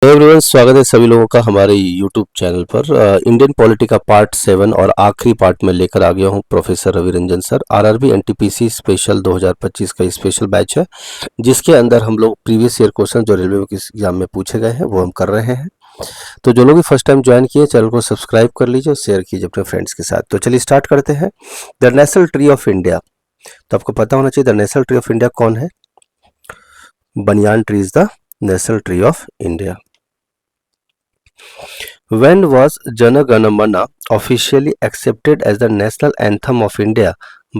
Hello everyone, स्वागत है सभी लोगों का हमारे यूट्यूब चैनल पर। इंडियन पॉलिटी का पार्ट 7 और आखिरी पार्ट में लेकर आ गया हूं professor Ravi Ranjan sir. RRB NTPC special 2025 का स्पेशल बैच है, जिसके अंदर हम लोग प्रीवियस ईयर क्वेश्चन जो रेलवे के एग्जाम में पूछे गए हैं वो हम कर रहे हैं। तो जो लोग भी फर्स्ट टाइम ज्वाइन किए, चैनल को सब्सक्राइब कर लीजिए और शेयर कीजिए अपने फ्रेंड्स के साथ। तो चलिए स्टार्ट करते हैं। The national tree of India, तो आपको पता होना चाहिए the national tree of India कौन है। Banyan tree is the national tree of India. When was Jana Gana Mana officially accepted as the national anthem of India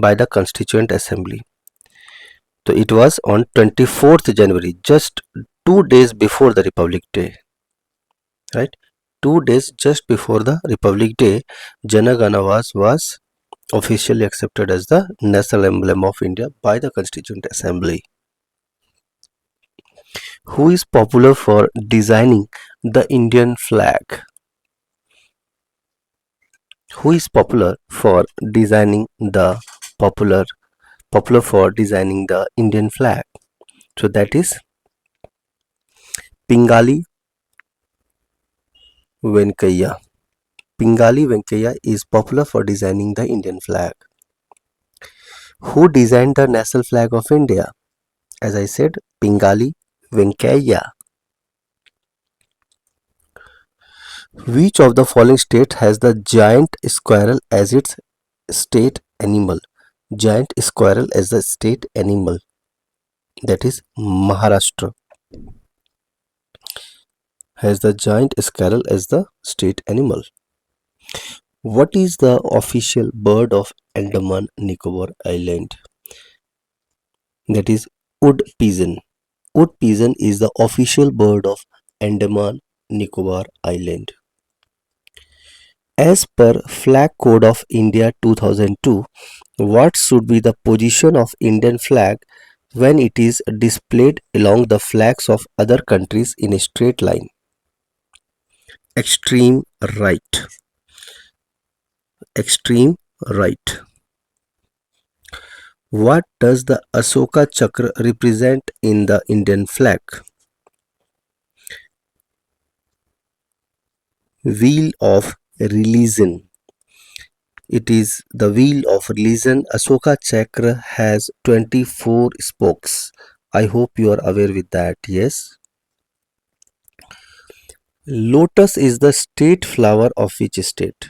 by the Constituent Assembly? So it was on 24th January, just 2 days before the Republic Day. Right? 2 days just before the Republic Day, Jana Gana was officially accepted as the national emblem of India by the Constituent Assembly. Who is popular for designing the Indian flag? Who is popular for designing the popular for designing the Indian flag? So that is Pingali Venkaiah. Pingali Venkaiah is popular for designing the Indian flag. Who designed the national flag of India? As I said, Pingali Venkaiah. Which of the following state has the giant squirrel as its state animal? Giant squirrel as the state animal. That is Maharashtra has the giant squirrel as the state animal. What is the official bird of Andaman Nicobar Island? That is wood pigeon. Wood pigeon is the official bird of Andaman Nicobar Island. As per Flag Code of India 2002, what should be the position of Indian flag when it is displayed along the flags of other countries in a straight line? Extreme right. Extreme right. What does the Ashoka Chakra represent in the Indian flag? Wheel of religion. It is the wheel of religion. Ashoka Chakra has 24 spokes. I hope you are aware with that. Yes. Lotus is the state flower of which state?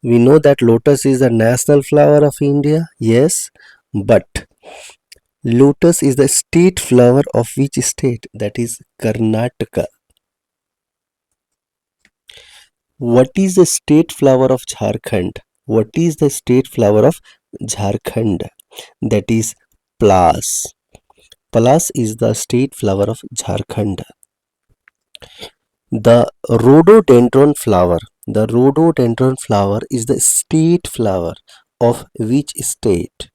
We know that lotus is the national flower of India. Yes. But lotus is the state flower of which state? That is Karnataka. What is the state flower of Jharkhand? What is the state flower of Jharkhand? That is Plas. Plas is the state flower of Jharkhand. The rhododendron flower. The rhododendron flower is the state flower of which state?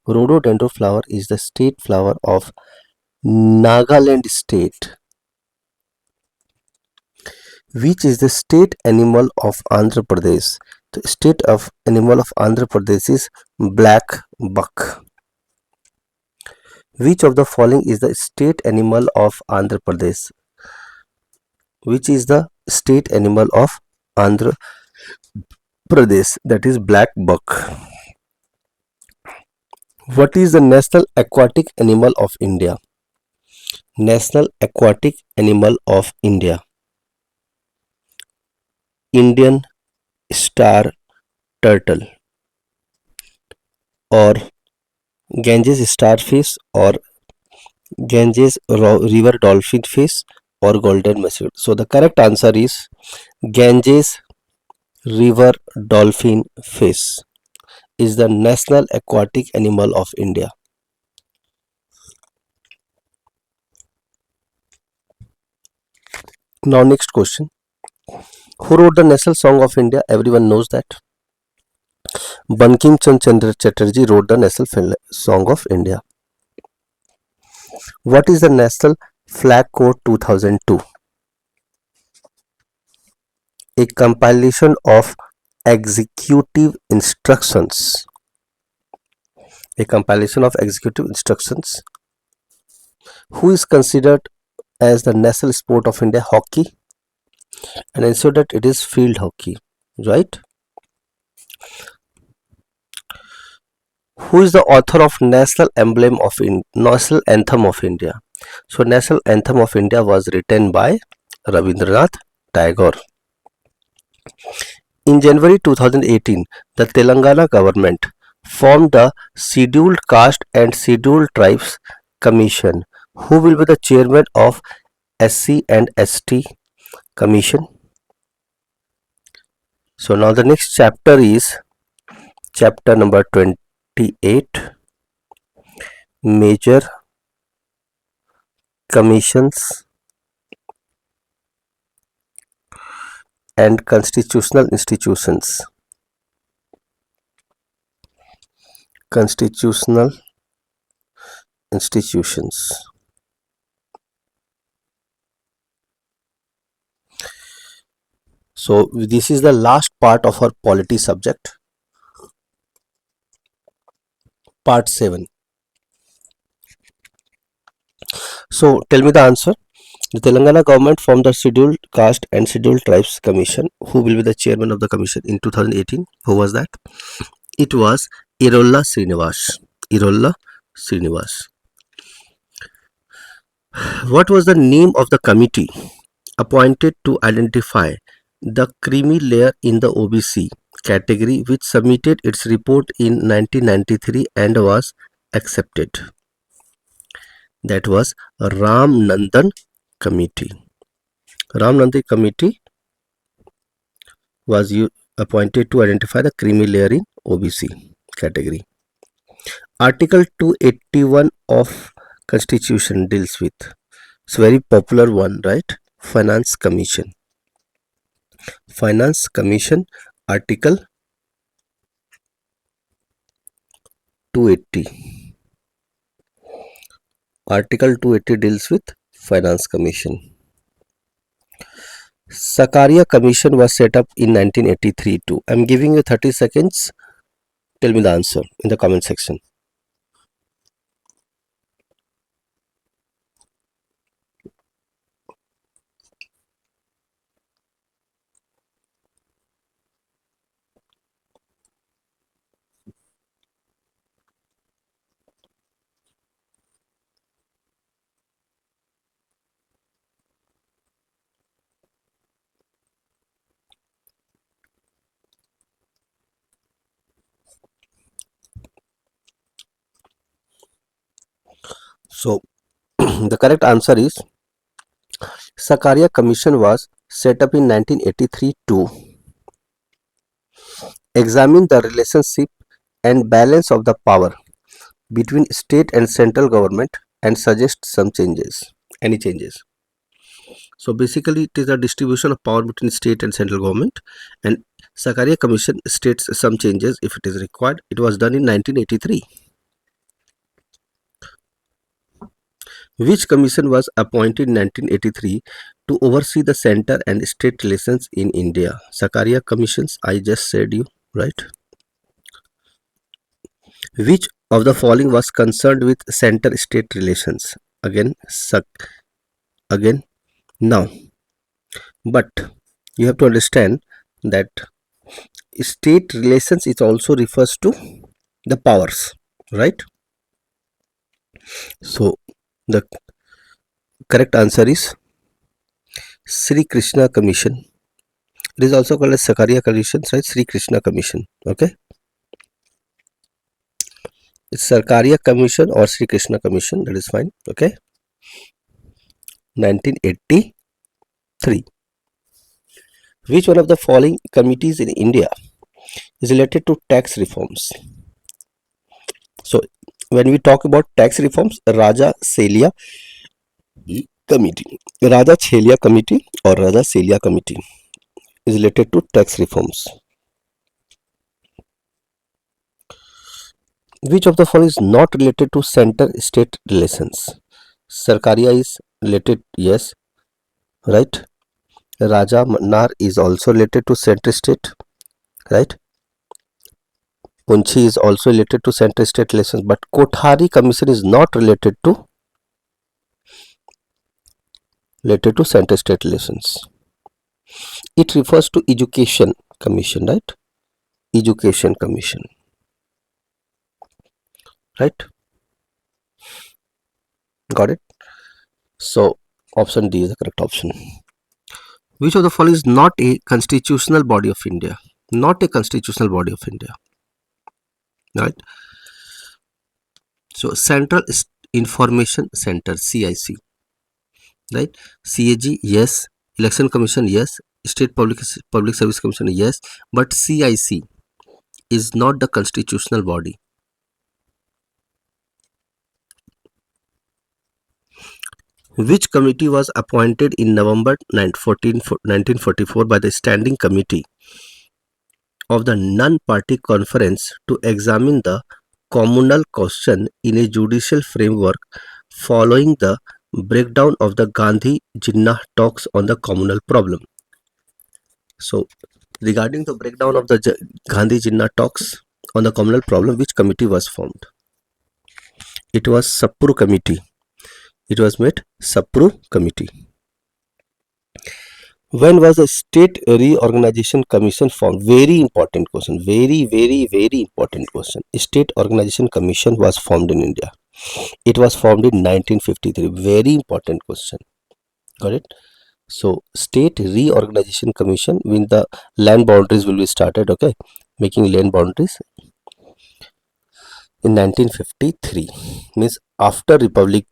Rhododendron flower is the state flower of Nagaland state. Which is the state animal of Andhra Pradesh? The state of animal of Andhra Pradesh is black buck. Which of the following is the state animal of Andhra Pradesh? Which is the state animal of Andhra Pradesh? That is black buck. What is the national aquatic animal of India? National aquatic animal of India. Indian star turtle or Ganges starfish or Ganges river dolphin fish or golden mussel. So the correct answer is Ganges river dolphin fish is the national aquatic animal of India. Now next question. Who wrote the national song of India? Everyone knows that. Bankim Chandra Chatterjee wrote the national song of India. What is the National Flag Code 2002? A compilation of executive instructions. A compilation of executive instructions. Who is considered as the national sport of India, hockey, and ensure that it is field hockey, right? Who is the author of National Anthem of India? So, National Anthem of India was written by Rabindranath Tagore. In January 2018, the Telangana government formed the Scheduled Caste and Scheduled Tribes Commission. Who will be the chairman of SC and ST Commission? So now the next chapter is chapter number 28, Major Commissions and Constitutional Institutions. Constitutional institutions. So this is the last part of our polity subject, part 7. So tell me the answer. The Telangana government formed the Scheduled Caste and Scheduled Tribes Commission. Who will be the chairman of the commission in 2018? Who was that? It was Irolla Srinivas. Irolla Srinivas. What was the name of the committee appointed to identify the creamy layer in the OBC category which submitted its report in 1993 and was accepted? That was Ram Nandan Committee. Ram Nandan Committee was appointed to identify the creamy layer in OBC category. Article 281 of Constitution deals with, it's very popular one, right? Finance Commission. Finance Commission, Article 280. Article 280 deals with Finance Commission. Sakaria Commission was set up in 1983 too. I am giving you 30 seconds. Tell me the answer in the comment section. So the correct answer is Sakaria Commission was set up in 1983 to examine the relationship and balance of the power between state and central government and suggest some changes, any changes. So basically it is a distribution of power between state and central government, and Sakaria Commission states some changes if it is required. It was done in 1983. Which commission was appointed in 1983 to oversee the center and state relations in India? Sakaria Commissions, I just said you, right? Which of the following was concerned with center-state relations? Again, now. But you have to understand that state relations it also refers to the powers, right? So the correct answer is Sri Krishna Commission. It is also called as Sakaria Commission, right? Sri Krishna Commission. Okay, it's Sakaria Commission or Sri Krishna Commission. That is fine. Okay, 1983. Which one of the following committees in India is related to tax reforms? So when we talk about tax reforms, Raja Celia Committee or Raja Celia Committee is related to tax reforms. Which of the following is not related to center-state relations? Sarkaria is related, yes, right? Raja Mannar is also related to center-state, right? Punchi is also related to center-state relations, but Kothari Commission is not related to related to center-state relations. It refers to Education Commission, right? Education Commission, right? Got it? So option D is the correct option. Which of the following is not a constitutional body of India? Not a constitutional body of India, right? So Central Information Center, CIC, right? CAG, yes. Election Commission, yes. State Public Service Commission, yes. But CIC is not the constitutional body. Which committee was appointed in November 1944 by the Standing Committee of the Non-Party Conference to examine the communal question in a judicial framework following the breakdown of the Gandhi Jinnah talks on the communal problem? So, regarding the breakdown of the Gandhi Jinnah talks on the communal problem, which committee was formed? It was Sapru Committee. It was made Sapru Committee. When was the State Reorganization Commission formed? Very important question. Very, very, very important question. State Organization Commission was formed in India. It was formed in 1953. Very important question. Got it? So, State Reorganization Commission, when the land boundaries will be started, okay, making land boundaries in 1953, means after Republic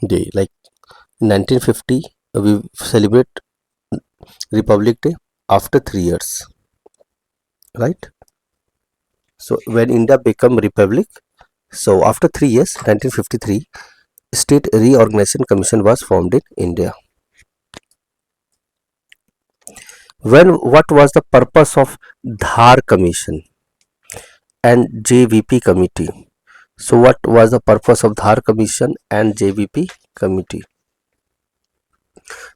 Day, like 1950, we celebrate Republic Day after 3 years, right? So when India became republic, so after 3 years, 1953, State Reorganization Commission was formed in India. What was the purpose of Dhar Commission and JVP Committee? So what was the purpose of Dhar Commission and JVP Committee?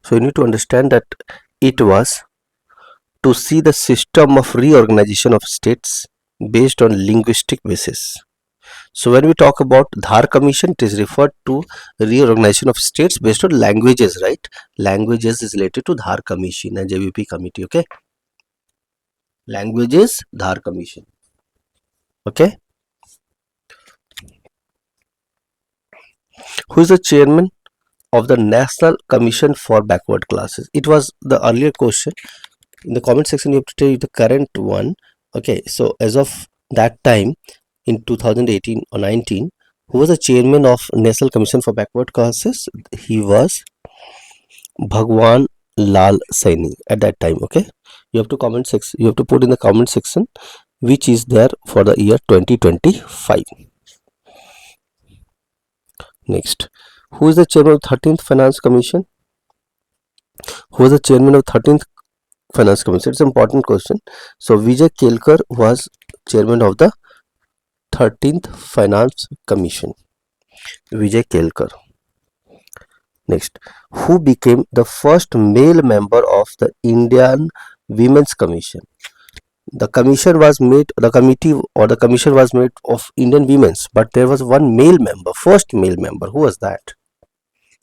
So you need to understand that it was to see the system of reorganization of states based on linguistic basis. So when we talk about Dhar Commission, it is referred to reorganization of states based on languages, right? Languages is related to Dhar Commission and JVP Committee, okay? Languages, Dhar Commission, okay? Who is the chairman of the National Commission for Backward Classes? It was the earlier question. In the comment section, you have to tell the current one, okay? So as of that time, in 2018 or 19, who was the chairman of National Commission for Backward Classes? He was Bhagwan Lal Saini at that time, okay? You have to you have to put in the comment section which is there for the year 2025. Next, who is the chairman of 13th Finance Commission? Who is the chairman of 13th Finance Commission? It's an important question. So Vijay Kelkar was chairman of the 13th Finance Commission. Vijay Kelkar. Next, who became the first male member of the Indian Women's Commission? The commission was made, the committee or the commission was made of Indian women's, but there was one male member, first male member. Who was that?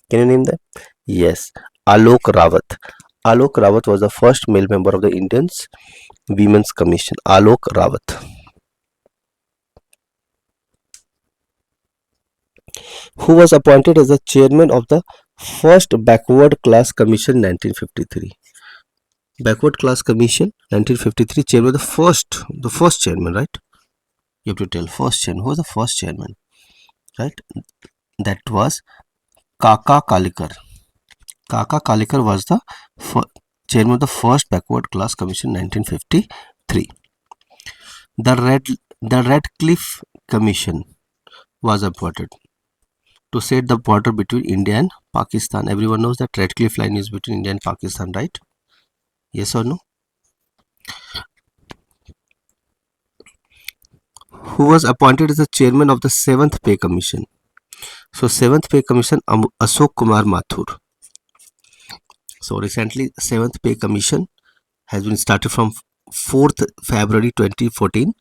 Can you name that? Yes, Alok Rawat. Alok Rawat was the first male member of the Indians Women's Commission. Alok Rawat. Who was appointed as the chairman of the first Backward Class Commission 1953? Backward Class Commission 1953, chairman, the first chairman, right? You have to tell first chairman. Who was the first chairman, right? That was Kaka Kalikar. Kaka Kalikar was the chairman of the first Backward Class Commission 1953. The Radcliffe Commission was appointed to set the border between India and Pakistan. Everyone knows that Radcliffe line is between India and Pakistan, right? Yes or no? Who was appointed as the chairman of the 7th Pay Commission? So 7th Pay Commission, Ashok Kumar Mathur. So recently 7th Pay Commission has been started from 4th February 2014.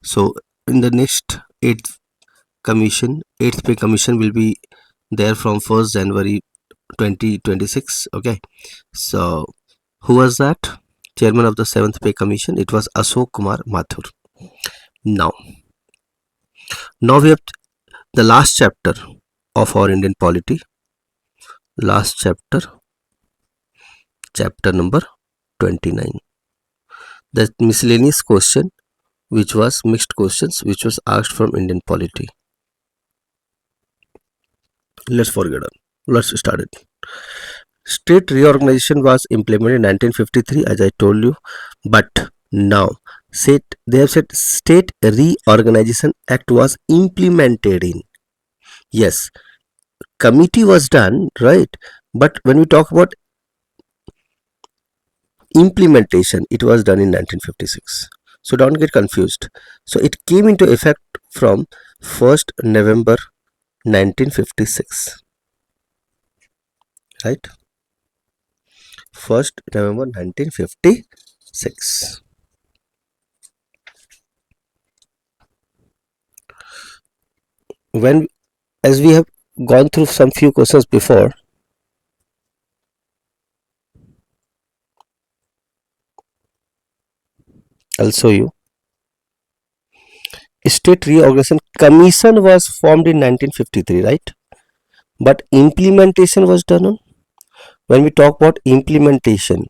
So in the next 8th Pay Commission will be there from 1st January 2026. Okay, so who was that chairman of the 7th pay commission? It was Ashok Kumar Mathur. Now we have the last chapter of our Indian polity. Last chapter, chapter number 29. The miscellaneous question, which was mixed questions, which was asked from Indian polity. Let's forget it. Let's start it. State reorganization was implemented in 1953, as I told you, but now they have said State Reorganization Act was implemented in. Yes, committee was done, right? But when we talk about implementation, it was done in 1956. So don't get confused. So it came into effect from 1st November 1956, right? 1st November 1956. When, as we have gone through some few questions before, I'll show you. State Reorganization Commission was formed in 1953, right? But implementation was done on, when we talk about implementation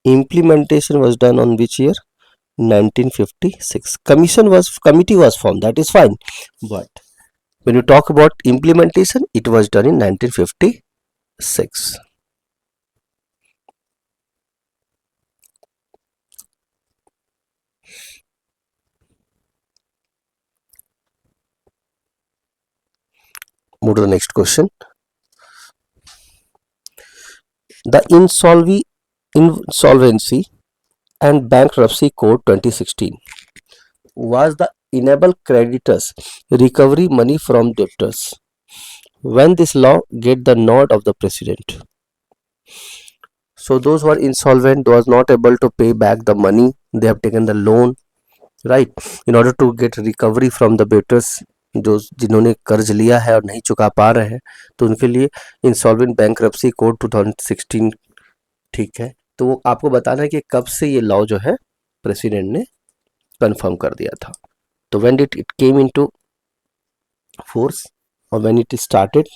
was done on which year? 1956. Committee was formed, that is fine, but when you talk about implementation, it was done in 1956. Move to the next question. The Insolvency and Bankruptcy Code 2016 was the enable creditors recovery money from debtors. When this law get the nod of the president? So those who are insolvent, was not able to pay back the money, they have taken the loan, right? In order to get recovery from the debtors, जो जिन्होंने कर्ज लिया है और नहीं चुका पा रहे हैं, तो उनके लिए इंसॉल्वेंट बैंक्रप्सी कोड 2016, ठीक है? तो वो आपको बताना है कि कब से ये लॉ जो है प्रेसिडेंट ने कंफर्म कर दिया था. तो when did it came into force और when it started?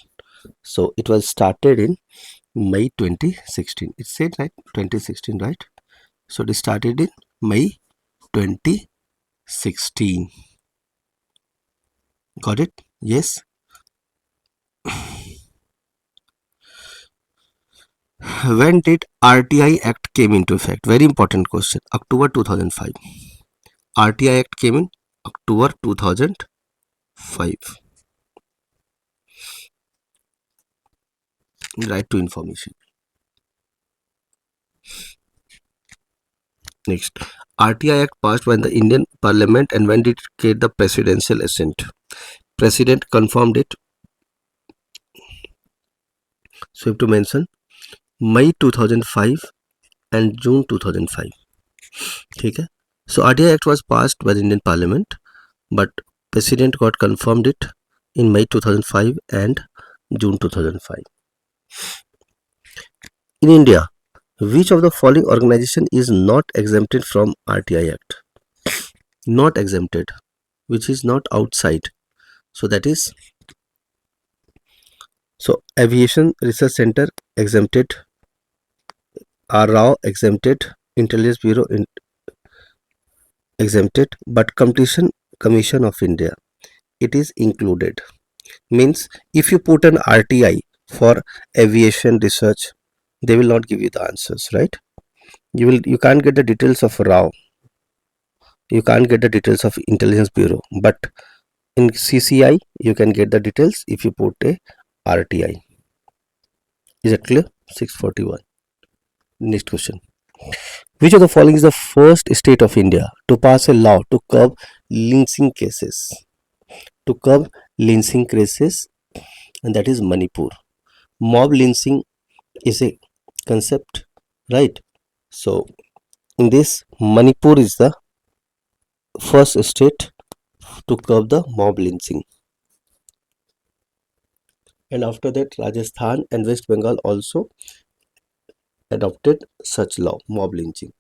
So it was started in May 2016. It said right 2016, right? So it started in May 2016. Got it? Yes. When did RTI Act came into effect? Very important question. October 2005. RTI Act came in October 2005. Right to information. Next, RTI Act passed by the Indian Parliament, and when did it get the presidential assent? President confirmed it. So you have to mention May 2005 and June 2005. Okay. So RTI Act was passed by the Indian Parliament, but President got confirmed it in May 2005 and June 2005. In India, which of the following organization is not exempted from RTI Act? Not exempted, which is not outside. So that is, so Aviation Research Center exempted, RAW exempted, Intelligence Bureau exempted, but Competition Commission of India, it is included. Means if you put an RTI for aviation research, they will not give you the answers, right? You can't get the details of RAW, you can't get the details of Intelligence Bureau, but in CCI you can get the details if you put a RTI. Is it clear? 641. Next question. Which of the following is the first state of India to pass a law to curb lynching cases? To curb lynching cases, and that is Manipur. Mob lynching is a concept, right? So in this, Manipur is the first state to curb the mob lynching. and after that Rajasthan and West Bengal also adopted such law, mob lynching.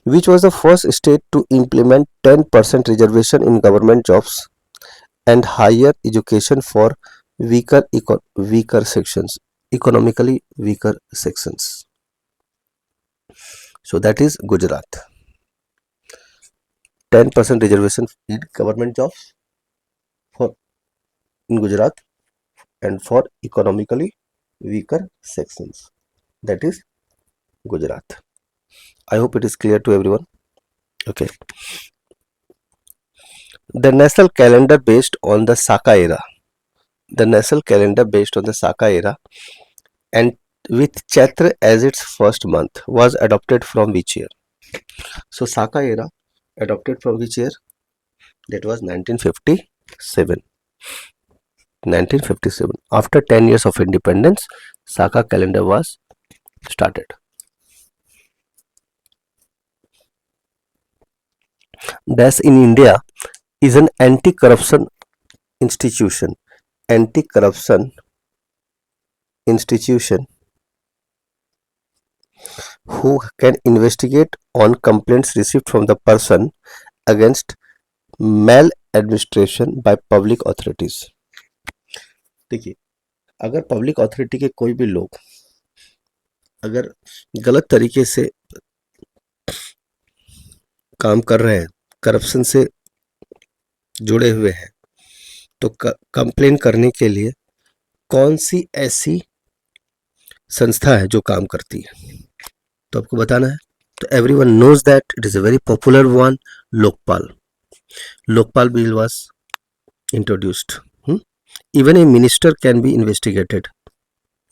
Which was the first state to implement 10% reservation in government jobs and higher education for weaker sections, economically weaker sections? So that is Gujarat. 10% reservation in government jobs for in Gujarat and for economically weaker sections. That is Gujarat. I hope it is clear to everyone. Okay. The national calendar based on the Saka era. The national calendar based on the Saka era and with Chaitra as its first month was adopted from which year? So Saka era adopted from which year? That was 1957. 1957. After 10 years of independence, Saka calendar was started. Thus, in India is an anti-corruption institution. Anti-corruption institution who can investigate on complaints received from the person against maladministration by public authorities. देखिए, अगर public authority के कोई भी लोग अगर गलत तरीके से काम कर रहे हैं, करप्शन से जुड़े हुए हैं, तो कंप्लेन करने के लिए कौन सी ऐसी संस्था है जो काम करती है, तो आपको बताना है. तो everyone knows that it is a very popular one, Lokpal. Lokpal bill was introduced. Even a minister can be investigated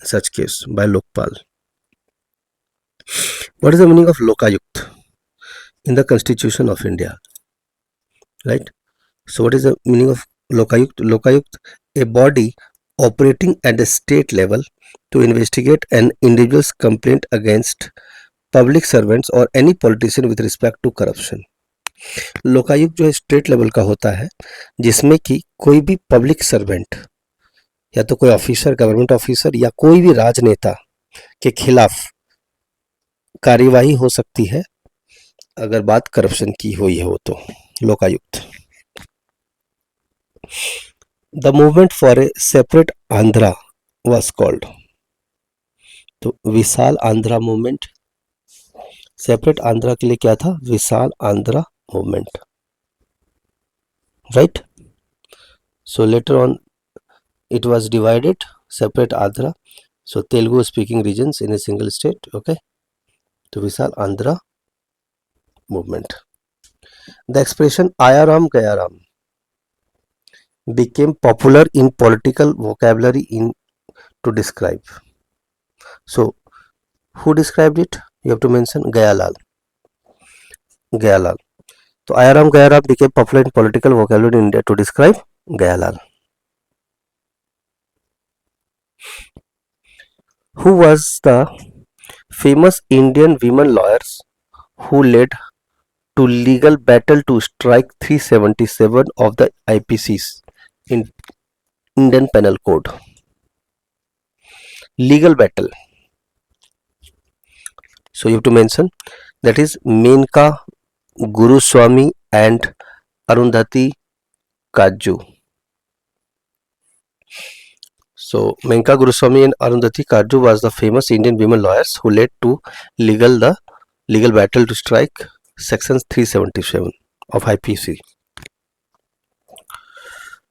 in such case by Lokpal. What is the meaning of Lokayukt in the Constitution of India? Right? So what is the meaning of Lokayukt? Lokayukt, a body operating at the state level to investigate an individual's complaint against public servants or any politician with respect to corruption. Lokayukta जो है state level का होता है जिसमें कि कोई भी public servant या तो कोई ऑफिसर, गवर्नमेंट ऑफिसर या कोई भी राजनेता के खिलाफ कार्यवाही हो सकती है अगर बात करप्शन की हुई हो तो. Lokayukta. The movement for a separate Andhra was called. तो विशाल आंध्रा मूवमेंट. सेपरेट आंध्रा के लिए क्या था? Vishal Andhra movement. Right. So later on it was divided, separate Andhra, so Telugu speaking regions in a single state. Okay, to Vishal Andhra movement. The expression Ayaram Gayaram became popular in political vocabulary to describe. So who described it? You have to mention Gayalal. Gayalal. So Ayaram Gayaram became popular in political vocabulary in India to describe Gayalal. Who was the famous Indian women lawyers who led to legal battle to strike 377 of the IPCs in Indian Penal Code? Legal battle. So you have to mention that is Menka Guruswamy and Arundhati Kaju. So Menka Guruswamy and Arundhati Kaju was the famous Indian women lawyers who led to legal battle to strike section 377 of IPC.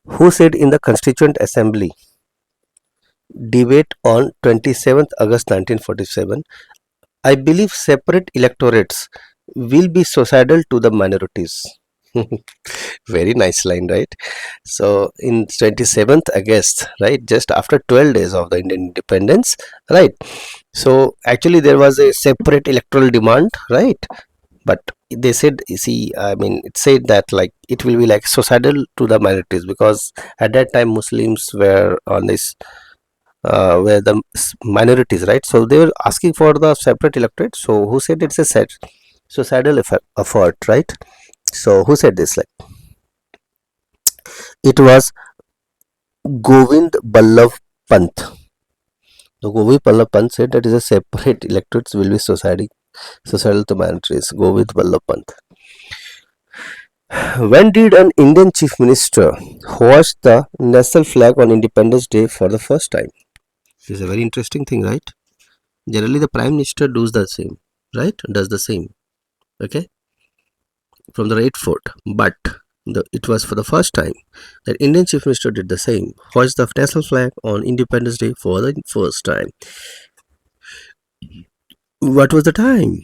Who said in the Constituent Assembly debate on 27th August 1947, I believe separate electorates will be suicidal to the minorities. Very nice line, right? So in 27th August, right, just after 12 days of the Indian independence, right, so actually there was a separate electoral demand, right, but they said, see, I mean, it said that like it will be like suicidal to the minorities because at that time Muslims were on this were the minorities, right? So they were asking for the separate electorate. So who said it's a suicidal effort, right? So who said this? Like, it was Govind Ballabh Pant. So Govind Ballabh Pant said that is a separate electorates will be societal to mandatories. Govind Ballabh Pant. When did an Indian chief minister hoist the national flag on Independence Day for the first time? This is a very interesting thing, right? Generally, the prime minister does the same, right? Does the same, okay, from the right foot. But it was for the first time that Indian chief minister did the same, hoist the national flag on Independence Day for the first time. What was the time?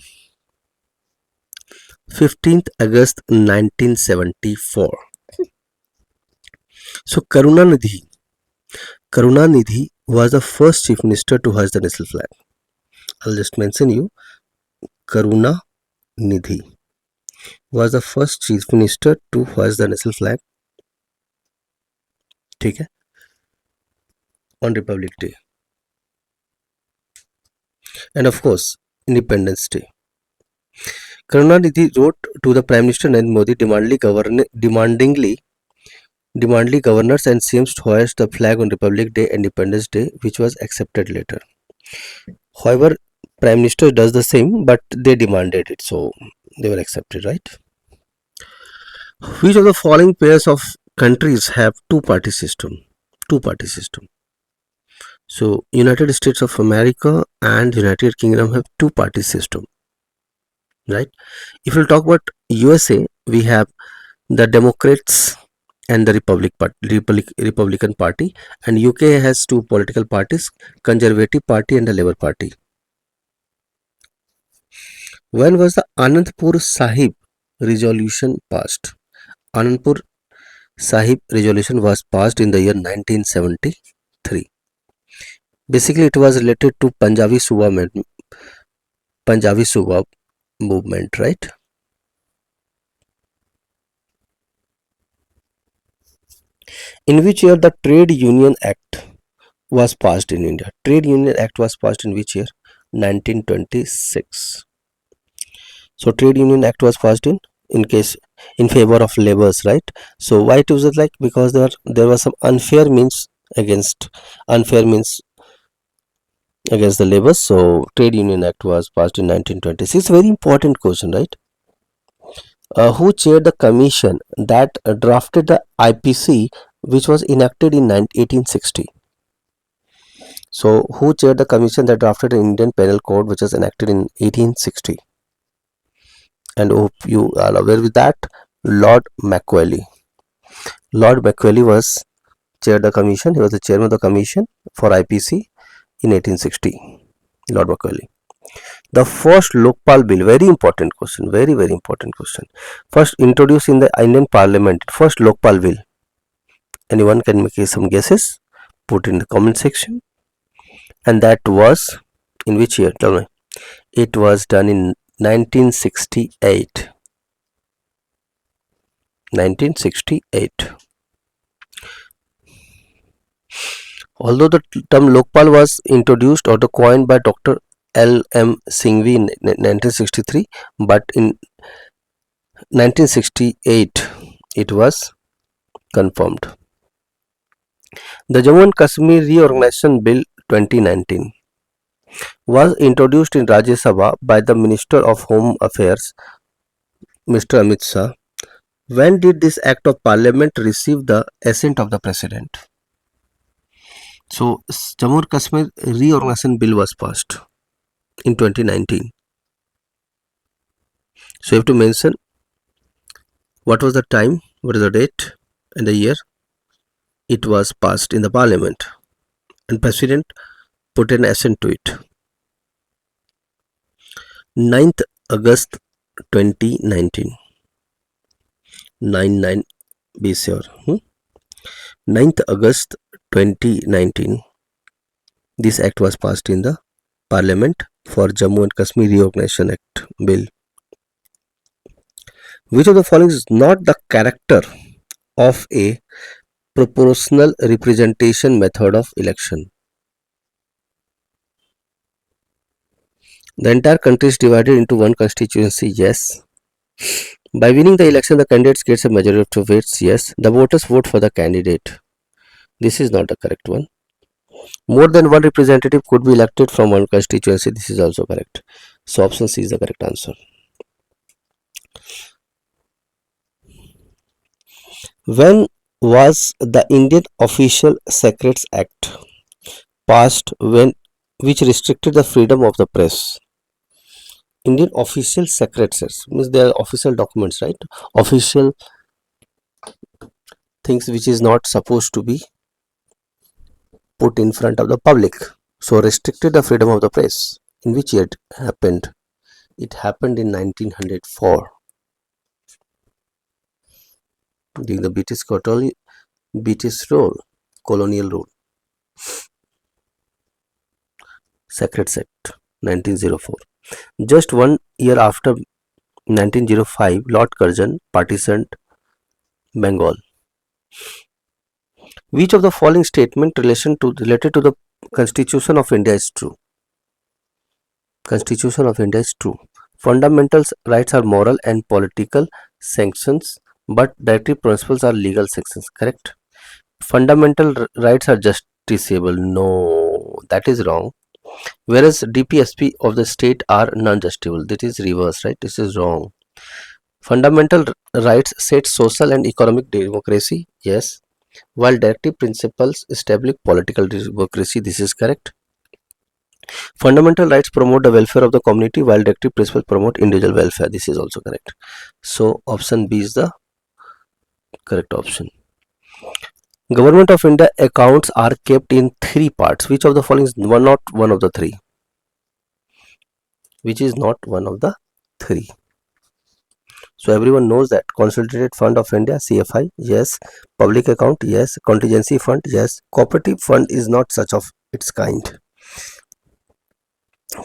15th August 1974. So Karunanidhi was the first chief minister to hoist the national flag. I'll just mention you. Karunanidhi was the first chief minister to hoist the national flag. ठीक है, on Republic Day, and of course Independence Day. Karunanidhi wrote to the Prime Minister Narendra Modi demandingly governors and CMs to hoist the flag on Republic Day and Independence Day, which was accepted later. However, Prime Minister does the same, but they demanded it, so they were accepted, right? Which of the following pairs of countries have two-party system? Two-party system. So, United States of America and United Kingdom have two-party system, right? If we'll talk about USA, we have the Democrats and the Republican Party, and UK has two political parties, Conservative Party and the Labour Party. When was the Anandpur Sahib resolution passed? Anandpur Sahib resolution was passed in the year 1973. Basically, it was related to Punjabi Suba movement, right? In which year the Trade Union Act was passed in India? Trade Union Act was passed in which year? 1926. So Trade Union Act was passed in favor of laborers, right? So why it was it like? Because there was some unfair means against the laborers. So Trade Union Act was passed in 1926. Very important question, right? Who chaired the commission that drafted the IPC, which was enacted in 1860? So who chaired the commission that drafted the Indian Penal Code, which was enacted in 1860? And hope you are aware with that. Lord Macaulay. Lord Macaulay was chaired the commission. He was the chairman of the commission for IPC in 1860. Lord Macaulay. The first Lokpal bill, very important question, very important question. First introduced in the Indian Parliament, first Lokpal bill. Anyone can make some guesses? Put in the comment section. And that was in which year? Tell me. It was done in 1968. 1968. Although the term Lokpal was introduced or coined by Dr. L.M. Singhvi in 1963, but in 1968 it was confirmed. The Jammu and Kashmir Reorganization Bill 2019 was introduced in Rajya Sabha by the Minister of Home Affairs, Mr. Amit Shah. When did this Act of Parliament receive the assent of the President? So, Jammu and Kashmir Reorganization Bill was passed in 2019. So, you have to mention what was the time, what is the date, and the year it was passed in the Parliament, and President put an assent to it. 9th August 2019. 99, be sure. 9th August 2019. This act was passed in the Parliament for Jammu and Kashmir Reorganization Act Bill. Which of the following is not the character of a proportional representation method of election? The entire country is divided into one constituency, yes, By winning the election, the candidate gets a majority of votes. Yes, the voters vote for the candidate. This is not the correct one. More than one representative could be elected from one constituency. This is also correct. So option C is the correct answer. When was the Indian Official Secrets Act passed, which restricted the freedom of the press? Indian Official Secrets means they are official documents, right? Official things which is not supposed to be put in front of the public. So restricted the freedom of the press. In which year it happened? It happened in 1904 during the colonial rule. Secrets Act 1904. Just 1 year after 1905, Lord Curzon partitioned Bengal. Which of the following statement related to the Constitution of India is true? Constitution of India is true. Fundamental rights are moral and political sanctions, but directive principles are legal sanctions. Correct. Fundamental rights are justiciable. No, that is wrong. Whereas DPSP of the state are non-justiciable. That is reverse, right? This is wrong. Fundamental rights set social and economic democracy. Yes. While directive principles establish political democracy. This is correct. Fundamental rights promote the welfare of the community, while directive principles promote individual welfare. This is also correct. So option B is the correct option. Government of India accounts are kept in three parts. Which of the following is not one of the three? Which is not one of the three? So everyone knows that Consolidated Fund of India, CFI, yes. Public account, yes. Contingency fund, yes. Cooperative fund is not such of its kind.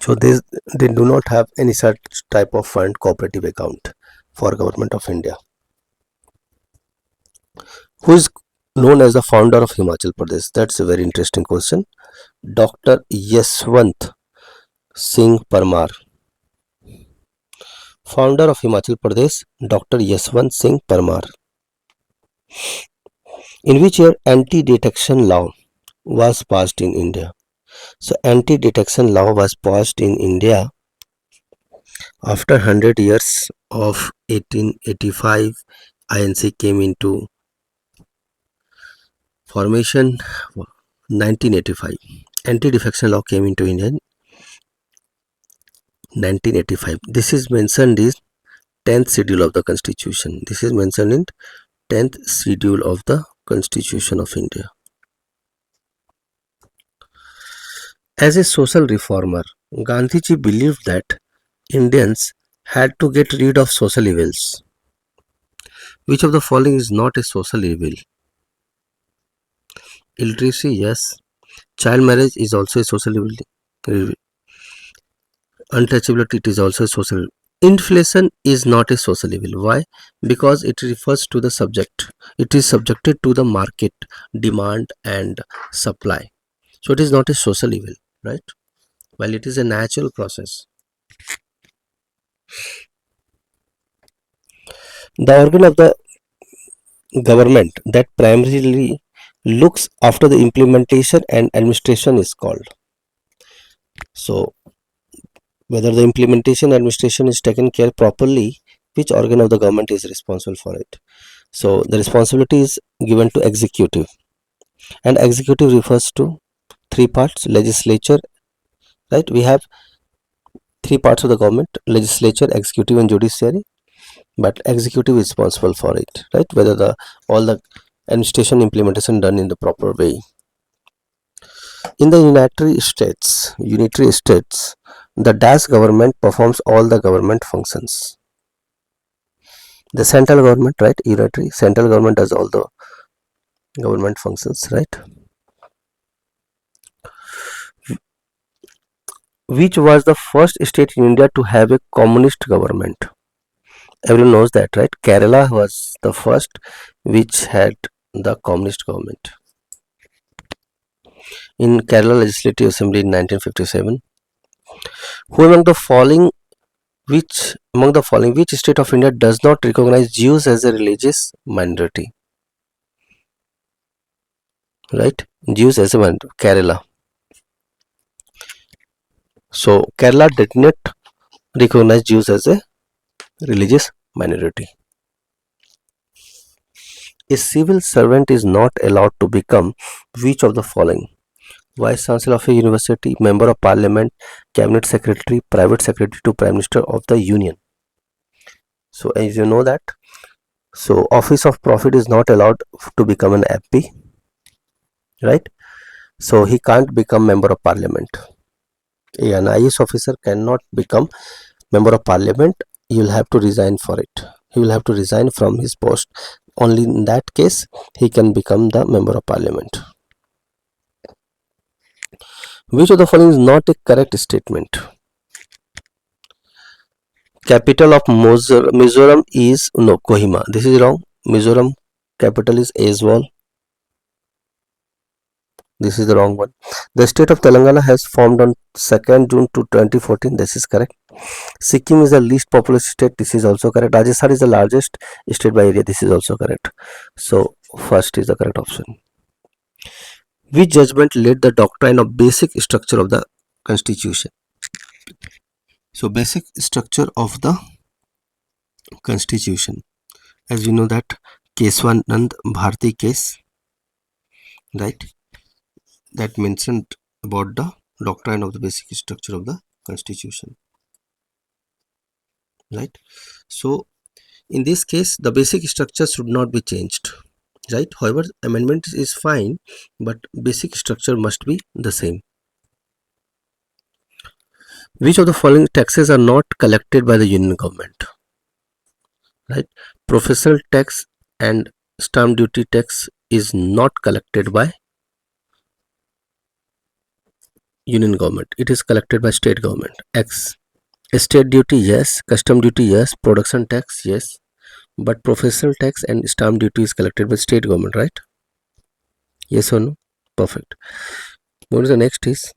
So they do not have any such type of fund, cooperative account for Government of India. Who is known as the founder of Himachal Pradesh? That's a very interesting question. Dr. Yashwant Singh Parmar. Founder of Himachal Pradesh, Dr. Yashwant Singh Parmar. In which year anti-detection law was passed in India? So anti-detection law was passed in India after 100 years of 1885. INC came into formation 1985. Anti-defection law came into India in 1985. This is mentioned in 10th schedule of the Constitution. This is mentioned in 10th schedule of the Constitution of India. As a social reformer, Gandhiji believed that Indians had to get rid of social evils. Which of the following is not a social evil? Illiteracy, yes. Child marriage is also a social evil. Untouchability, it is also a social evil. Inflation is not a social evil. Why? Because it refers to the subject. It is subjected to the market, demand and supply. So it is not a social evil, right? While it is a natural process. The organ of the government that primarily looks after the implementation and administration is called. So whether the implementation administration is taken care properly, which organ of the government is responsible for it? So the responsibility is given to executive, and executive refers to three parts: legislature, right? We have three parts of the government: legislature, executive and judiciary, but executive is responsible for it, right? Whether the all the administration implementation done in the proper way. In the unitary states, the Dash government performs all the government functions. The central government, right? Unitary central government does all the government functions, right? Which was the first state in India to have a communist government? Everyone knows that, right? Kerala was the first which had the communist government. In Kerala Legislative Assembly in 1957. Who among the following Which among the following, which state of India does not recognize Jews as a religious minority? Right? Jews as a minority. Kerala. So Kerala did not recognize Jews as a religious minority. A civil servant is not allowed to become which of the following? Vice Chancellor of a university, Member of Parliament, Cabinet Secretary, Private Secretary to Prime Minister of the Union. So as you know that, so Office of Profit is not allowed to become an MP, right? So he can't become Member of Parliament. An IAS officer cannot become Member of Parliament. He will have to resign for it. He will have to resign from his post. Only in that case he can become the Member of Parliament. Which of the following is not a correct statement? Capital of Mizoram is no Kohima. This is wrong. Mizoram capital is Aizawl. This is the wrong one. The state of Telangana has formed on 2nd June to 2014. This is correct. Sikkim is the least populous state. This is also correct. Rajasthan is the largest state by area. This is also correct. So first is the correct option. Which judgment laid the doctrine of basic structure of the constitution? So basic structure of the constitution, as we know that Keswanand Bharti case, right, that mentioned about the doctrine of the basic structure of the constitution, right? So in this case the basic structure should not be changed, right? However, amendment is fine, but basic structure must be the same. Which of the following taxes are not collected by the union government? Right? Professional tax and stamp duty tax is not collected by union government. It is collected by state government. X. Estate duty, yes. Custom duty, yes. Production tax, yes. But professional tax and stamp duty is collected by state government, right? Yes or no? Perfect. What is the next is,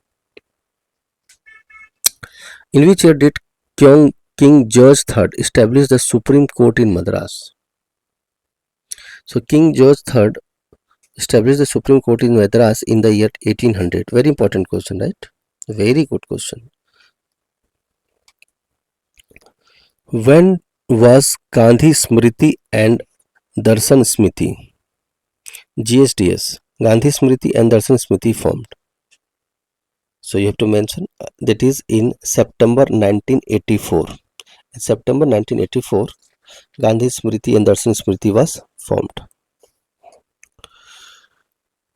in which year did King George III establish the Supreme Court in Madras? So King George III established the Supreme Court in Madras in the year 1800. Very important question, right? Very good question. When was Gandhi Smriti and Darshan Smriti, GSDS, Gandhi Smriti and Darshan Smriti formed? So you have to mention that is in September 1984. In September 1984, Gandhi Smriti and Darshan Smriti was formed.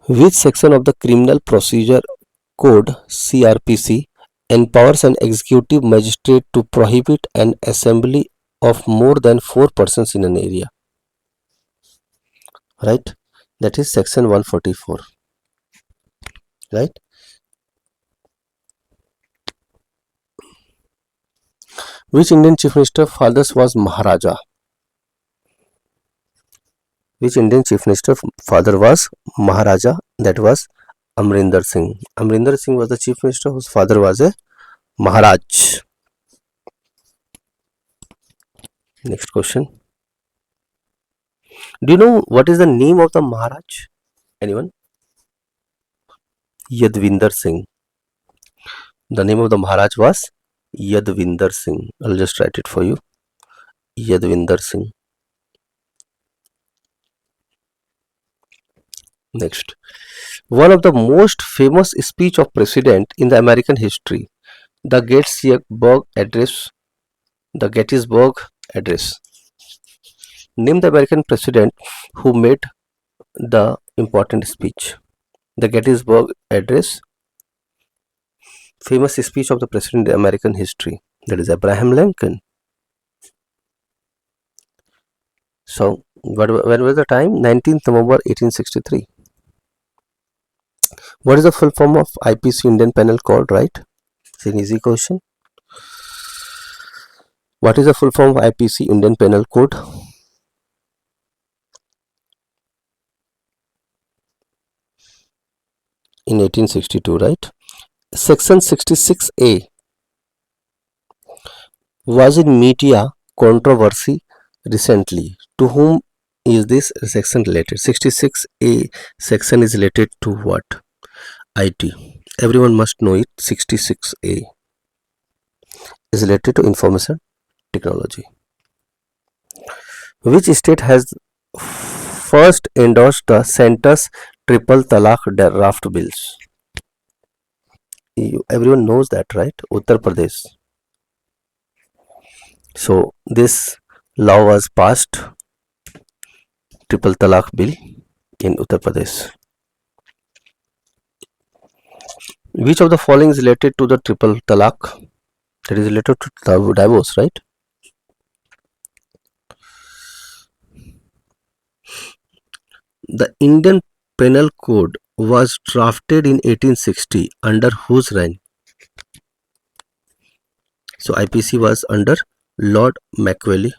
Which section of the Criminal Procedure Code (CRPC) empowers an executive magistrate to prohibit an assembly of more than 4 persons in an area? Right? That is section 144. Right? Which Indian Chief Minister father was Maharaja? Which Indian Chief Minister father was Maharaja? That was Amrinder Singh. Amrinder Singh was the Chief Minister whose father was a Maharaj. Next question. Do you know what is the name of the Maharaj? Anyone? Yadvinder Singh. The name of the Maharaj was Yadvinder Singh. I'll just write it for you. Yadvinder Singh. Next. One of the most famous speech of president in the American history, the Gettysburg Address. The Gettysburg Address. Name the American president who made the important speech. The Gettysburg Address, famous speech of the president in American history, that is Abraham Lincoln. So when was the time? 19th November 1863. What is the full form of IPC, Indian Penal Code, right? It's an easy question. What is the full form of IPC, Indian Penal Code? In 1862, right? Section 66A. was in media controversy recently. To whom is this section related? 66A section is related to what? IT. Everyone must know it. 66A is related to information technology. Which state has first endorsed the center's triple talaq draft bills? Everyone knows that, right? Uttar Pradesh. So this law was passed, triple talaq bill in Uttar Pradesh. Which of the following is related to the triple talaq? That is related to divorce, right? The Indian Penal Code was drafted in 1860 under whose reign? So IPC was under Lord Macaulay.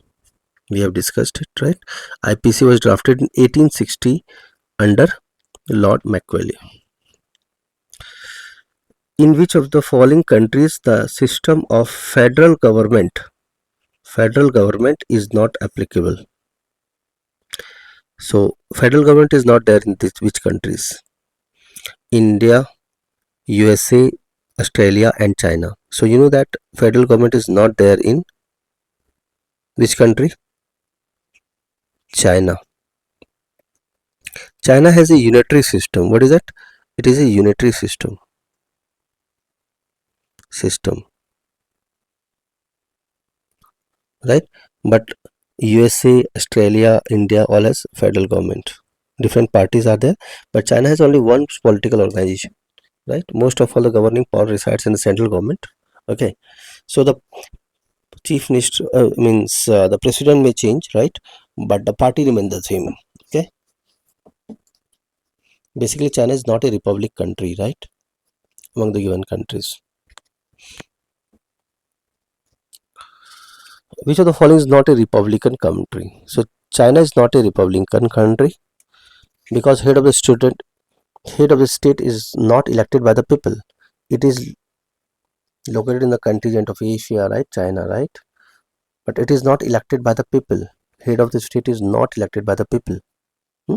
We have discussed it, right? IPC was drafted in 1860 under Lord Macaulay. In which of the following countries the system of federal government is not applicable? So federal government is not there in which countries? India, USA, Australia and China. So you know that federal government is not there in which country? China. China has a unitary system. What is that? It is a unitary system. Right? But USA, Australia, India all has federal government. Different parties are there, but China has only one political organization. Right? Most of all the governing power resides in the central government. Okay. So the chief minister means the president may change, right? But the party remains the same. Okay. Basically, China is not a republic country, right? Among the given countries. Which of the following is not a republican country? So China is not a republican country because head of the state is not elected by the people. It is located in the contingent of Asia, right? China, right? But it is not elected by the people. Head of the state is not elected by the people. Hmm?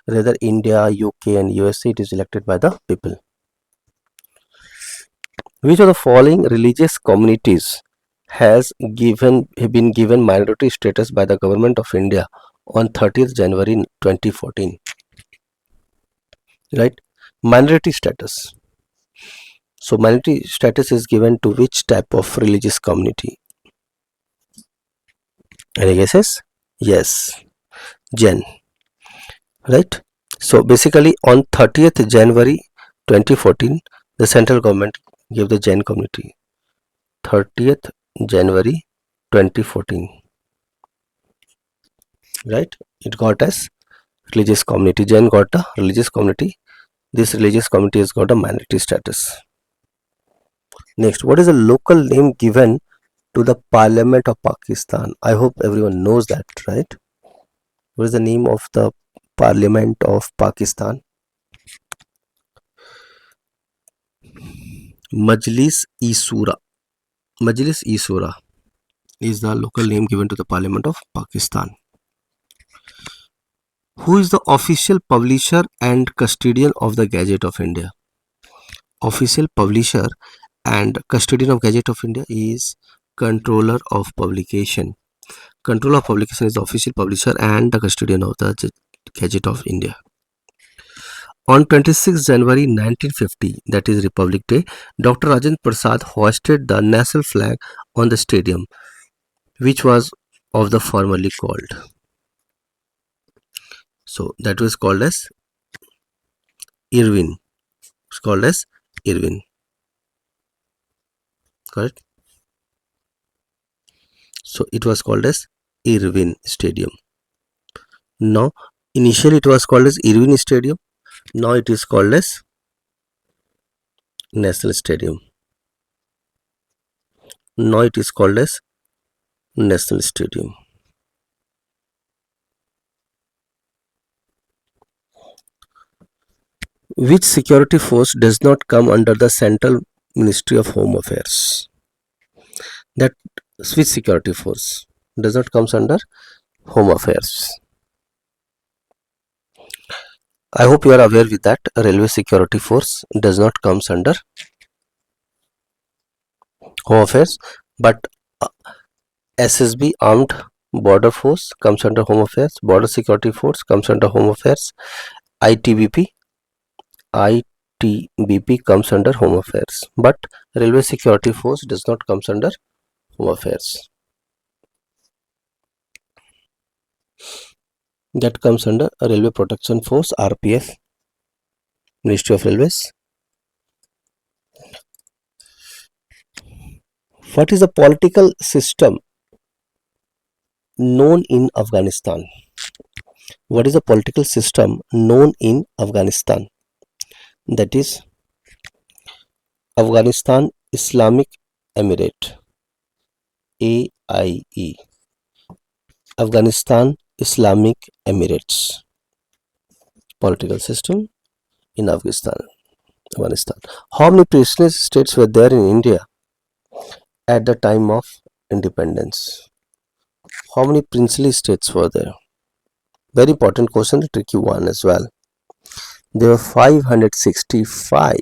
Rather, India, UK, and USA it is elected by the people. Which of the following religious communities has been given minority status by the government of India on 30th January 2014? Right? Minority status. So minority status is given to which type of religious community? Any guesses? Yes, Jain. Right? So basically on 30th January 2014, the central government gave the Jain community. 30th January 2014. Right? It got as religious community. Jain got a religious community. This religious community has got a minority status. Next, what is the local name given to the Parliament of Pakistan? I hope everyone knows that, right? What is the name of the Parliament of Pakistan? Majlis-e-Shura. Majlis-e-Shura is the local name given to the Parliament of Pakistan. Who is the official publisher and custodian of the Gazette of India? Official publisher and custodian of Gazette of India is Controller of Publication. Controller of Publication is the official publisher and the custodian of the Gazette of India. On 26 January 1950, that is Republic Day, Dr. Rajendra Prasad hoisted the national flag on the stadium, which was of the formerly called. So that was called as Irwin. It's called as Irwin. Correct? So it was called as Irwin Stadium. Now, initially it was called as Irwin Stadium. Now it is called as National Stadium. Now it is called as National Stadium. Which security force does not come under the Central Ministry of Home Affairs? That Swiss Security Force does not comes under Home Affairs. I hope you are aware with that. Railway Security Force does not comes under Home Affairs, but SSB Armed Border Force comes under Home Affairs. Border Security Force comes under Home Affairs. ITBP ITBP comes under Home Affairs, but Railway Security Force does not comes under Home Affairs. That comes under Railway Protection Force, RPF, Ministry of Railways. What is the political system known in Afghanistan? What is the political system known in Afghanistan? That is Afghanistan Islamic Emirate, AIE. Afghanistan Islamic Emirates political system in Afghanistan. How many princely states were there in India at the time of independence? How many princely states were there? Very important question, a tricky one as well. There were 565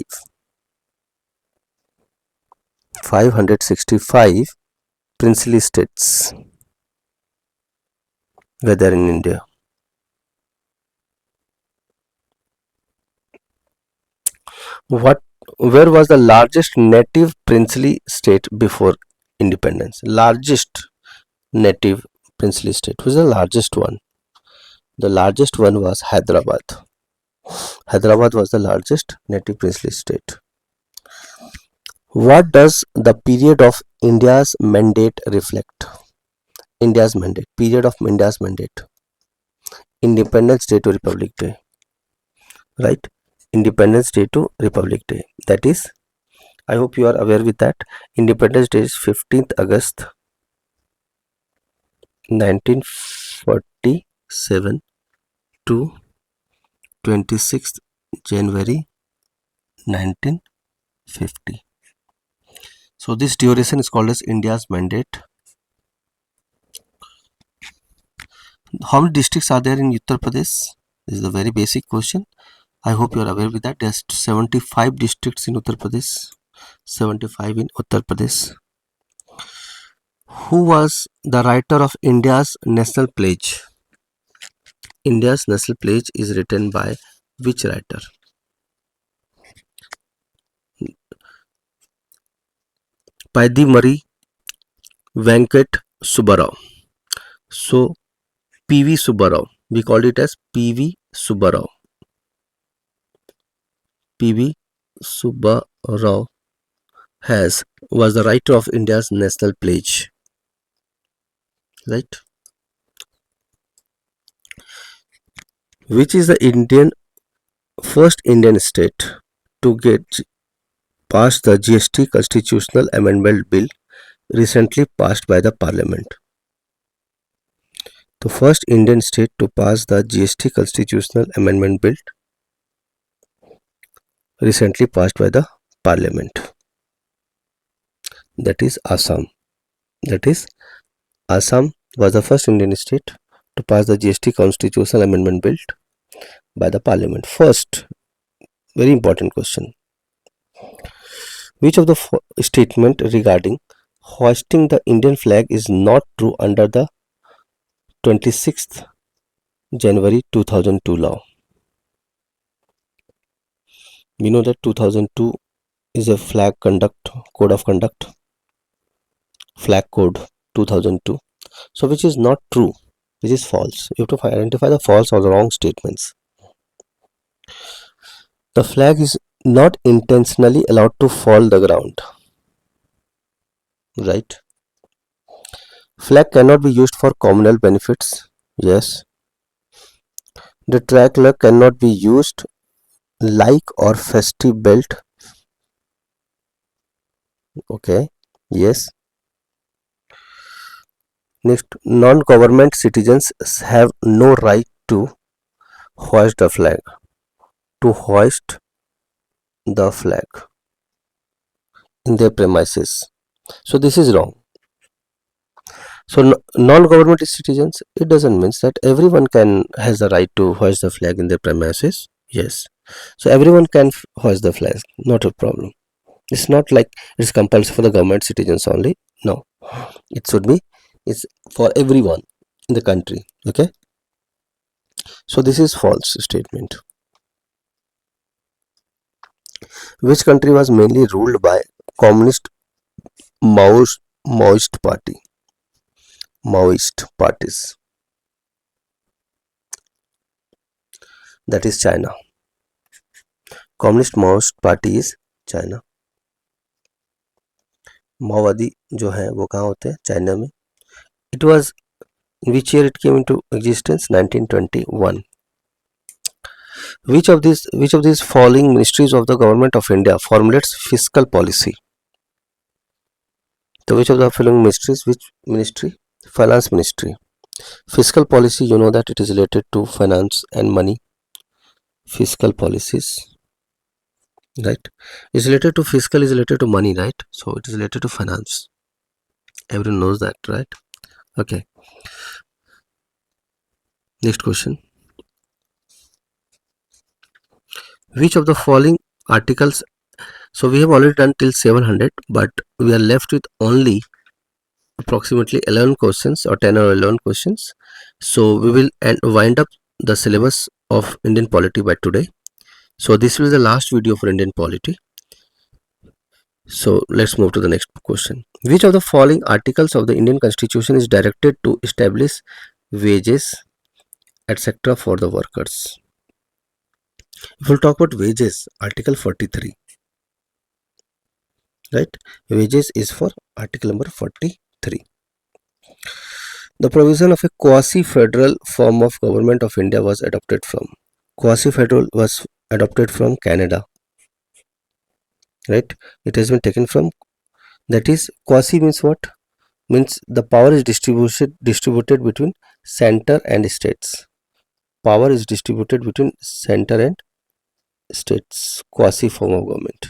princely states were there in India. Where was the largest native princely state before independence? Largest native princely state. Who is the largest one? The largest one was Hyderabad. Hyderabad was the largest native princely state. What does the period of India's mandate reflect? India's mandate. Period of India's mandate. Independence Day to Republic Day. Right? Independence Day to Republic Day. That is, I hope you are aware with that. Independence Day is 15th August 1947 to 26th January 1950. So this duration is called as India's mandate. How many districts are there in Uttar Pradesh? This is a very basic question. I hope you are aware with that. There's 75 districts in Uttar Pradesh. 75 in Uttar Pradesh. Who was the writer of India's National Pledge? India's National Pledge is written by which writer? Paidimari Venkat Subbarao. So PV Subbarao. We called it as PV Subbarao. PV Subbarao was the writer of India's National Pledge. Right? Which is the first Indian state to get past the GST Constitutional Amendment Bill recently passed by the Parliament? The first Indian state to pass the GST Constitutional Amendment Bill recently passed by the Parliament. That is Assam. Assam was the first Indian state to pass the GST Constitutional Amendment Bill by the Parliament. First, very important question. Which of the statement regarding hoisting the Indian flag is not true under the 26th January 2002 law? We know that 2002 is a code of conduct, flag code 2002. So which is not true, which is false? You have to identify the false or the wrong statements. The flag is not intentionally allowed to fall the ground. Right? Flag cannot be used for communal benefits. Yes. The tricolor cannot be used like or festive belt. Okay. Yes. Next, non-government citizens have no right to hoist the flag. To hoist the flag in their premises. So this is wrong. So non-government citizens, it doesn't mean that everyone can has the right to hoist the flag in their premises. Yes, so everyone can hoist the flag, not a problem. It's not like it's compulsory for the government citizens only. No, it should be, it's for everyone in the country. Okay, so this is false statement. Which country was mainly ruled by communist Maoist party? Maoist parties. That is China. Communist Maoist party is China. माओवादी जो है वो कहाँ होते हैं? China में. It was, in which year it came into existence? 1921. Which of these following ministries of the government of India formulates fiscal policy? So which of the following ministries? Which ministry? Finance ministry. Fiscal policy, you know that it is related to finance and money. Fiscal policies, right? Is related to fiscal, is related to money, right? So it is related to finance. Everyone knows that, right? Okay. Next question. Which of the following articles? So we have already done till 700, but we are left with only approximately 11 questions, or 10 or 11 questions. So we will wind up the syllabus of Indian polity by today. So this will be the last video for Indian polity. So let's move to the next question. Which of the following articles of the Indian Constitution is directed to establish wages, etc. for the workers? If we'll talk about wages, Article 43, right? Wages is for article number 43. The provision of a quasi-federal form of government of India was adopted from. Quasi-federal was adopted from Canada, right? It has been taken from, that is, quasi means what? Means the power is distributed between center and states. Power is distributed between center and states, quasi form of government.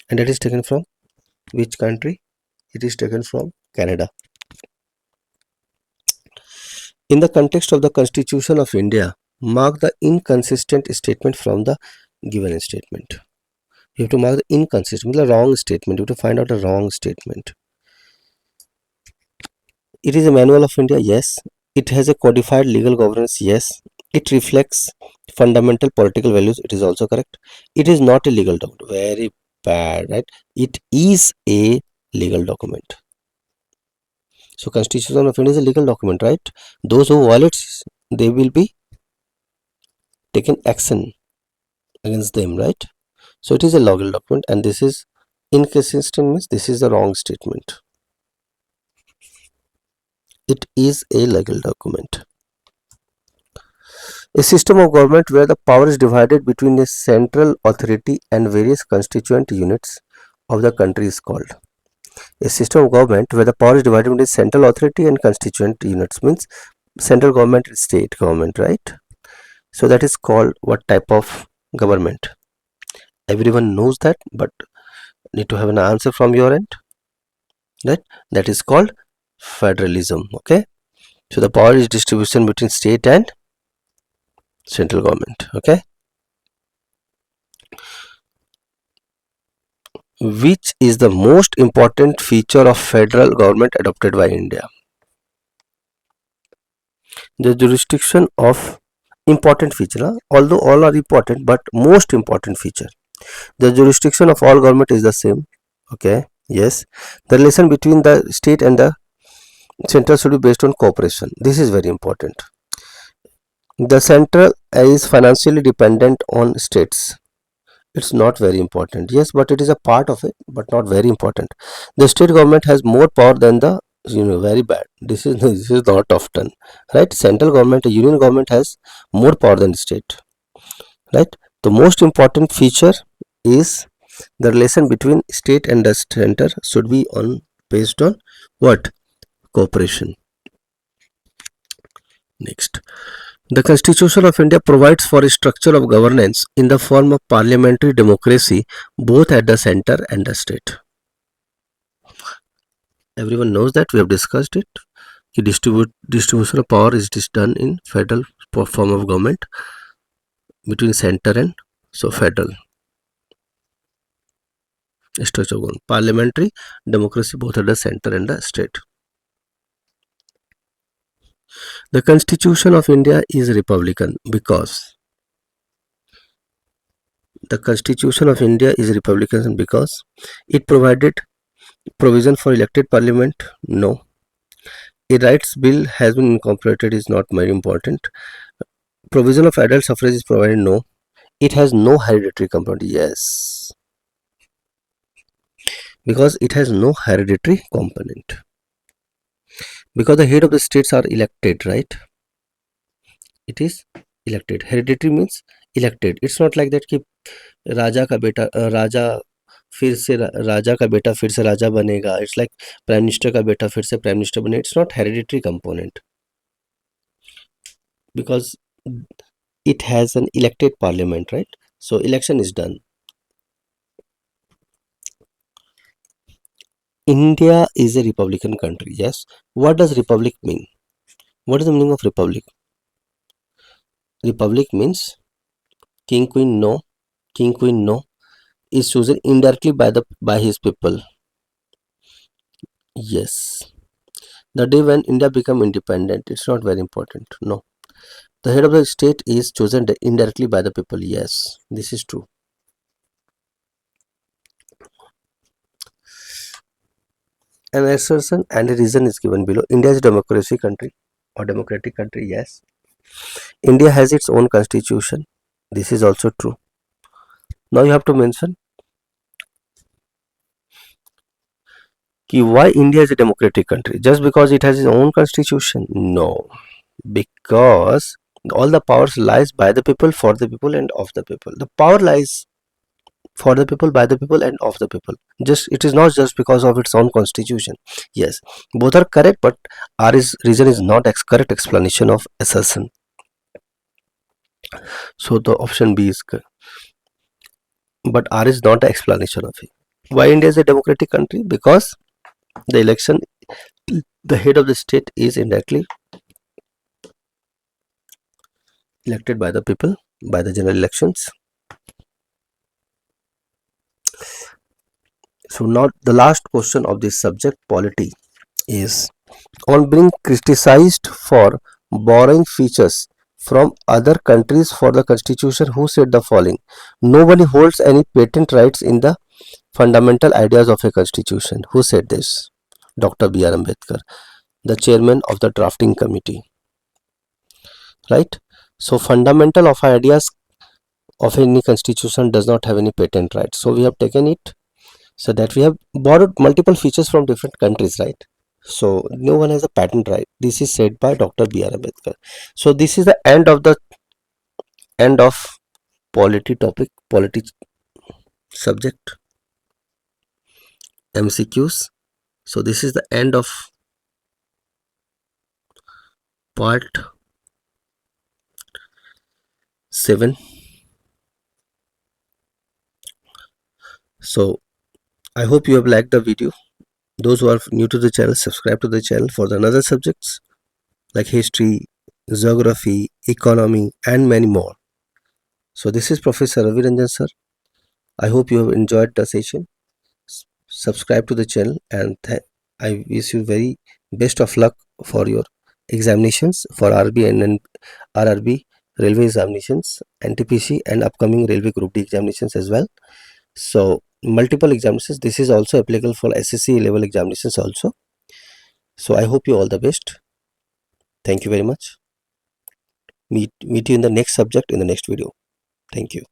And that is taken from which country? It is taken from Canada. In the context of the Constitution of India, mark the inconsistent statement from the given statement. You have to mark the inconsistent, the wrong statement. You have to find out a wrong statement. It is a manual of India, yes. It has a codified legal governance, yes. It reflects fundamental political values, it is also correct. It is not a legal document, very bad, right? It is a legal document. So Constitution of India is a legal document, right? Those who violate, they will be taken action against them, right? So it is a legal document, and this is inconsistent, means this is the wrong statement. It is a legal document. A system of government where the power is divided between a central authority and various constituent units of the country is called. A system of government where the power is divided between central authority and constituent units, means central government and state government, right? So that is called what type of government? Everyone knows that, but need to have an answer from your end, right? That is called federalism. Okay, so the power is distribution between state and central government. Okay, which is the most important feature of federal government adopted by India? The jurisdiction of important feature, although all are important, but most important feature, the jurisdiction of all government is the same. Okay, yes, the relation between the state and the central should be based on cooperation. This is very important. The central is financially dependent on states. It's not very important, yes, but it is a part of it, but not very important. The state government has more power than the, very bad. This is not often, right? Central government, union government has more power than the state, right? The most important feature is the relation between state and the center should be based on what? Cooperation. Next, the Constitution of India provides for a structure of governance in the form of parliamentary democracy both at the center and the state. Everyone knows that, we have discussed it. कि distribution of power is done in federal form of government between center and federal structure of government. Parliamentary democracy both at the center and the state. The Constitution of India is republican because it provided provision for elected parliament. No. A rights bill has been incorporated is not very important. Provision of adult suffrage is provided. No. It has no hereditary component. Yes. Because it has no hereditary component. Because the head of the states are elected, right? It is elected. Hereditary means elected. It's not like that कि राजा का बेटा फिर से राजा बनेगा. It's like prime minister का बेटा फिर से प्राइम मिनिस्टर बने. It's not hereditary component because it has an elected parliament, right? So election is done. India is a republican country. Yes. What does republic mean? What is the meaning of republic? Republic means king queen no is chosen indirectly by his people. Yes. The day when India become independent, it's not very important. No. The head of the state is chosen indirectly by the people. Yes, this is true. An assertion and a reason is given below. India is a democracy country or democratic country. Yes. India has its own constitution. This is also true. Now you have to mention why India is a democratic country. Just because it has its own constitution? No. Because all the powers lies by the people, for the people and of the people. The power lies for the people, by the people and of the people. Just it is not just because of its own constitution. Yes, both are correct, but reason is not correct explanation of assertion. So the option B is correct, but R is not the explanation of it. Why India is a democratic country? Because the election, the head of the state is indirectly elected by the people by the general elections. So now the last question of this subject, polity, is on being criticized for borrowing features from other countries for the constitution, who said the following: nobody holds any patent rights in the fundamental ideas of a constitution. Who said this? Dr. B.R. Ambedkar, the chairman of the drafting committee, right? So fundamental of ideas of any constitution does not have any patent rights. So we have taken it so that we have borrowed multiple features from different countries, right? So no one has a patent right. This is said by Dr. B.R. Ambedkar. So this is the end of polity topic, polity subject, MCQs. So this is the end of part 7. So I hope you have liked the video. Those who are new to the channel, subscribe to the channel for the another subjects like history, geography, economy and many more. So this is Professor Rrb Ntpc sir. I hope you have enjoyed the session. Subscribe to the channel and I wish you very best of luck for your examinations for RRB and RRB railway examinations, NTPC and upcoming railway group D examinations as well. So multiple examinations. This is also applicable for SSC level examinations also. So I hope you all the best. Thank you very much. Meet you in the next subject in the next video. Thank you.